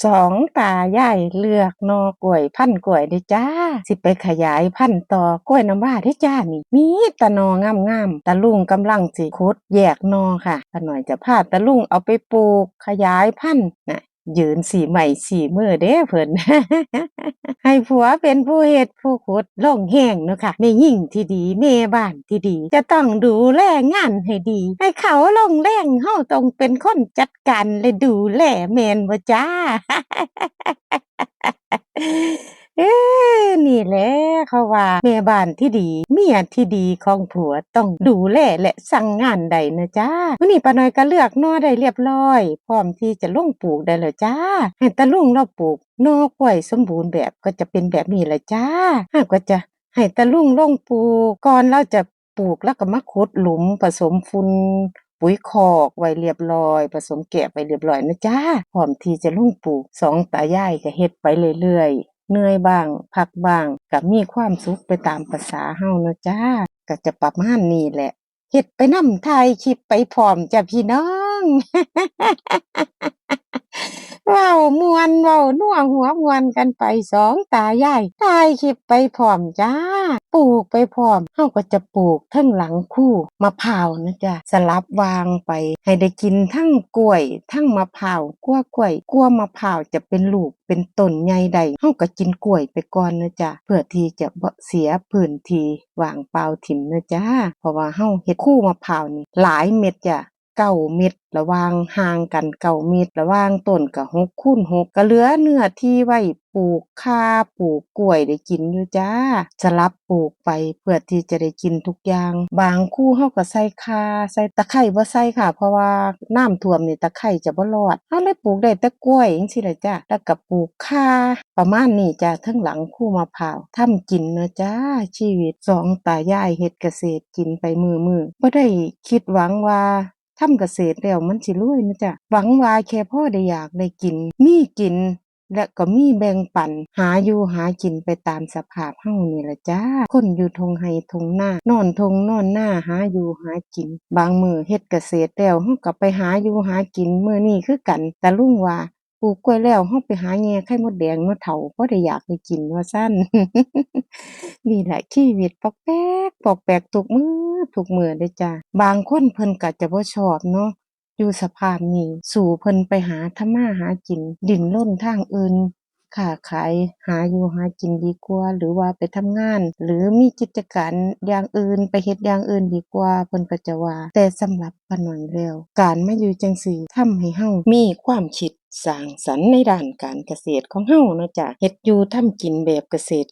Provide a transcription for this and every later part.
สองตายายเลือกหน่อกล้วยพันธุ์กล้วยเด้อจ้าสิไปขยายพันธุ์ต่อกล้วยน้ำว้าเด้อจ้านี่มีแต่หน่องามๆตาลุงกำลังสิขุดแยกหน่อค่ะป้าน้อยจะพาตาลุงเอาไปปลูกขยายพันธุ์น่ะยืนสี่ไม้สี่มือเด้เพิ่น ให้ผัวเป็นผู้เฮ็ดผู้ขุดลงแห้งเนาะค่ะแม่หญิงที่ดีแม่บ้านที่ดีจะต้องดูแลงานให้ดีให้เขาลงแรงเฮาต้องเป็นคนจัดการและดูแลแม่นบ่จ้า เอ้นี่แหละเขาว่าแม่บ้านที่ดีเมียที่ดีของผัวต้องดูแลและสั่งงานได้นะจ้ามื้อนี้ป้าน้อยก็เลือกหน่อได้เรียบร้อยพร้อมที่จะลงปลูกได้แล้วจ้าให้ตาลุงเราปลูกหน่อกล้วยสมบูรณ์แบบก็จะเป็นแบบนี้แหละจ้าเฮาก็จะให้ตาลุงลงปลูกก่อนเราจะปลูกแล้วก็มาขุดหลุมผสมฝุ่นปุ๋ยคอกไว้เรียบร้อยผสมแกะไว้เรียบร้อยนะจ้าพร้อมที่จะลงปลูกสองตายายก็เฮ็ดไปเรื่อยๆเหนื่อยบ้างพักบ้างก็มีความสุขไปตามประสาเฮาเนาะจ้าก็จะประมาณนี้แหละเฮ็ดไปนำถ่ายคลิปไปพร้อมจ้ะพี่น้อง เว้าม่วนเว้านัวหัวม่วนกันไปสองตายายถ่ายคลิปไปพร้อมจ้าปลูกไปพร้อมเฮาก็จะปลูกเทิงหลังคู่มะพร้าวนะจ้ะสลับวางไปให้ได้กินทั้งกล้วยทั้งมะพร้าวกล้วยกลัวมะพร้าวจะเป็นลูกเป็นต้นใหญ่ได้เฮาก็กินกล้วยไปก่อนนะจ้ะเพื่อที่จะบ่เสียพื้นที่ว่างเปล่าถิ่มนะจ้าเพราะว่าเฮาเฮ็ดคู่มะพร้าวนี่หลายเม็ดจ้ะ9 เม็ดระหว่างห่างกัน9 เม็ดระหว่างต้นก็6x6ก็เหลือเนื้อที่ไว้ปลูกข่าปลูกกล้วยได้กินอยู่จ้าสลับปลูกไปเพื่อที่จะได้กินทุกอย่างบางคู่เฮาก็ใส่ข่าใส่ตะไคร้บ่ใส่ค่ะเพราะว่าน้ำท่วมนี่ตะไคร้จะบ่รอดเฮาเลยปลูกได้แต่กล้วยจังซี่ล่ะจ้าแล้วก็ปลูกข่าประมาณนี้จ้าเทิงหลังคู่มะพร้าวทำกินนะจ้าชีวิตสองตายายเฮ็ดเกษตรกินไปมื้อๆบ่ได้คิดหวังว่าทำเกษตรแล้วมันสิรวยนะจ๊ะหวังว่าแค่พอได้อยากได้กินมีกินและก็มีแบ่งปันหาอยู่หากินไปตามสภาพเฮานี่ล่ะจ้าคนอยู่ทงไร่ทงนานอนทงนอนนาหาอยู่หากินบางมื้อเฮ็ดเกษตรแล้วเฮาก็ไปหาอยู่หากินมื้อนี้คือกันแต่ลุงว่าปลูกกล้วยแล้วเฮาไปหาแหน่ไข่มดแดงมาเฒ่าพอได้อยากได้กินว่าซั่น นี่แหละชีวิตปอกแป๊กปอกแปกทุกมื้อเด้อจ้าบางคนเพิ่นก็จะบ่ชอบเนาะอยู่สภาพนี้สู่เพิ่นไปหาทำมาหากินดิ้นรนทางอื่นค้าขายหาอยู่หากินดีกว่าหรือว่าไปทำงานหรือมีกิจการอย่างอื่นไปเฮ็ดอย่างอื่นดีกว่าเพิ่นก็จะว่าแต่สำหรับป้าน้อยแล้วการมาอยู่จังซี่ทำให้เฮามีความคิดสร้างสรรค์ในด้านการเกษตรของเฮาเนาะจ้ะเฮ็ดอยู่ทำกินแบบเกษตร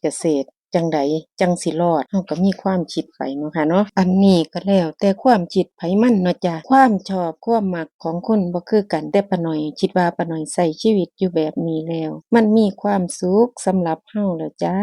จังใดจังสิรอดเฮาก็มีความคิดไปเนาะค่ะเนาะอันนี้ก็แล้วแต่ความคิดไผมันเนาะจ้ะความชอบความมักของคนบ่คือกันแต่ป้าน้อยคิดว่าป้าน้อยใช้ชีวิตอยู่แบบนี้แล้วมันมีความสุขสำหรับเฮาแล้วจ้า